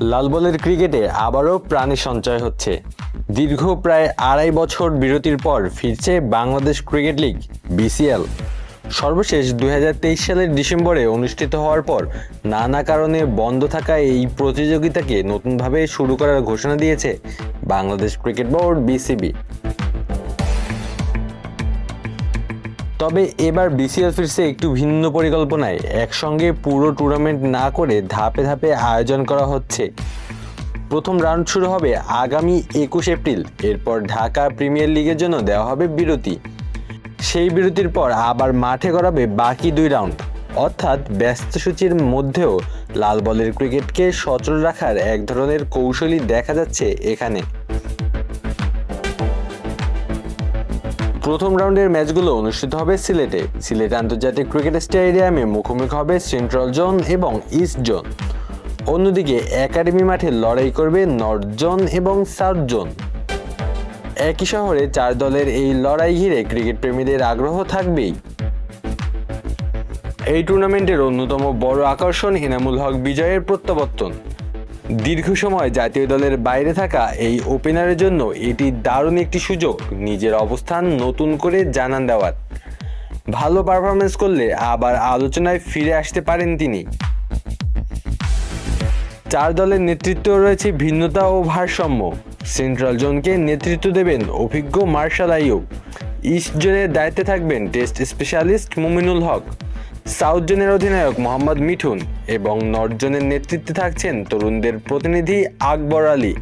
লাল বলের ক্রিকেটে আবারও প্রাণের সঞ্চয় হচ্ছে। দীর্ঘ প্রায় 2.5 বছর বিরতির পর ফিরছে বাংলাদেশ ক্রিকেট লিগ বিসিএল। সর্বশেষ 2023 সালের ডিসেম্বরে অনুষ্ঠিত হওয়ার পর নানা কারণে বন্ধ থাকা এই প্রতিযোগিতাকে নতুনভাবে শুরু করার ঘোষণা দিয়েছে বাংলাদেশ ক্রিকেট বোর্ড বিসিবি। তবে এবার বিসিএল ফিরছে একটু ভিন্ন পরিকল্পনায়। একসঙ্গে পুরো টুর্নামেন্ট না করে ধাপে ধাপে আয়োজন করা হচ্ছে। প্রথম রাউন্ড শুরু হবে আগামী 21 এপ্রিল। এরপর ঢাকা প্রিমিয়ার লিগের জন্য দেওয়া হবে বিরতি। সেই বিরতির পর আবার মাঠে গড়াবে বাকি 2 রাউন্ড। অর্থাৎ ব্যস্ত সূচির মধ্যেও লাল বলের ক্রিকেটকে সচল রাখার এক ধরনের কৌশলই দেখা যাচ্ছে এখানে। প্রথম রাউন্ডের ম্যাচগুলো অনুষ্ঠিত হবে সিলেট আন্তর্জাতিক ক্রিকেট স্টেডিয়ামে মুখোমুখি হবে সেন্ট্রাল জোন এবং ইস্ট জোন। অন্যদিকে একাডেমি মাঠে লড়াই করবে নর্থ জোন এবং সাউথ জোন। একই শহরে 4 দলের এই লড়াই ঘিরে ক্রিকেট প্রেমীদের আগ্রহ থাকবেই। এই টুর্নামেন্টের অন্যতম বড় আকর্ষণ এনামুল হক বিজয়ের প্রত্যাবর্তন। দীর্ঘ সময় জাতীয় দলের বাইরে থাকা এই ওপেনারের জন্য এটি দারুণ একটি সুযোগ নিজের অবস্থান নতুন করে জানান দেওয়ার। ভালো পারফরমেন্স করলে আবার আলোচনায় ফিরে আসতে পারেন তিনি। 4 দলের নেতৃত্ব রয়েছে ভিন্নতা ও ভারসাম্য। সেন্ট্রাল জোনকে নেতৃত্ব দেবেন অভিজ্ঞ মার্শাল আইয়ুব। ইস্ট জোনের দায়িত্বে থাকবেন test specialist Mominul Haque. South জোনের অধিনায়ক মোহাম্মদ মিঠুন এবং নর্থ জোনের নেতৃত্বে থাকছেন তরুণদের প্রতিনিধি আকবর আলী।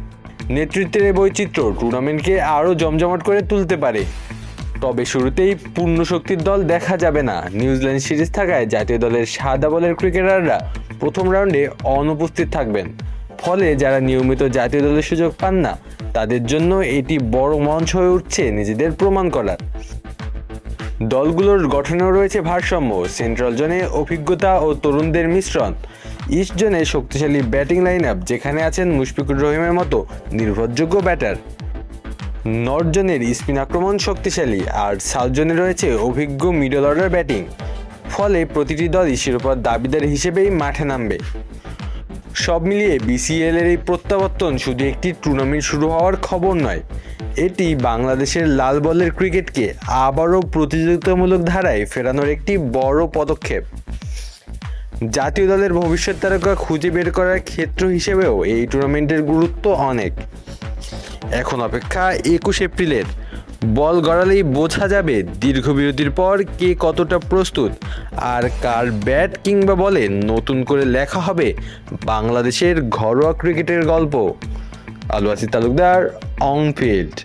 নেতৃত্বের এই বৈচিত্র্য টুর্নামেন্টকে আরও জমজমাট করে তুলতে পারে। তবে শুরুতেই পূর্ণ শক্তির দল দেখা যাবে না। নিউজিল্যান্ড সিরিজ থাকায় জাতীয় দলের সাদা বলের ক্রিকেটাররা প্রথম রাউন্ডে অনুপস্থিত থাকবেন। ফলে যারা নিয়মিত জাতীয় দলের সুযোগ পান না তাদের জন্য এটি বড় মঞ্চ হয়ে উঠছে নিজেদের প্রমাণ করার। দলগুলোর গঠনেও রয়েছে ভারসাম্য। সেন্ট্রাল জোনে অভিজ্ঞতা ও তরুণদের মিশ্রণ। ইস্ট জোনে শক্তিশালী ব্যাটিং লাইন আপ, যেখানে আছেন মুশফিকুর রহিমের মতো নির্ভরযোগ্য ব্যাটার। নর্থ জোনের স্পিন আক্রমণ শক্তিশালী, আর সাউথ জোনে রয়েছে অভিজ্ঞ মিডল অর্ডার ব্যাটিং। ফলে প্রতিটি দলই শিরোপার দাবিদার হিসেবেই মাঠে নামবে। সব মিলিয়ে বিসিএল এর এই প্রত্যাবর্তন শুধু একটি টুর্নামেন্ট শুরু হওয়ার খবর নয়, এটি বাংলাদেশের লাল বলের ক্রিকেটকে আবারও প্রতিযোগিতামূলক ধারায় ফেরানোর একটি বড় পদক্ষেপ। জাতীয় দলের ভবিষ্যৎ তারকা খুঁজে বের করার ক্ষেত্র হিসেবেও এই টুর্নামেন্টের গুরুত্ব অনেক। এখন অপেক্ষা 21 এপ্রিলের। বল গড়ালেই বোঝা যাবে দীর্ঘ বিরতির পর কে কতটা প্রস্তুত, আর কার ব্যাট কিংবা বলে নতুন করে লেখা হবে বাংলাদেশের ঘরোয়া ক্রিকেটের গল্প। আলু আসিফ তালুকদার, অন ফিল্ড।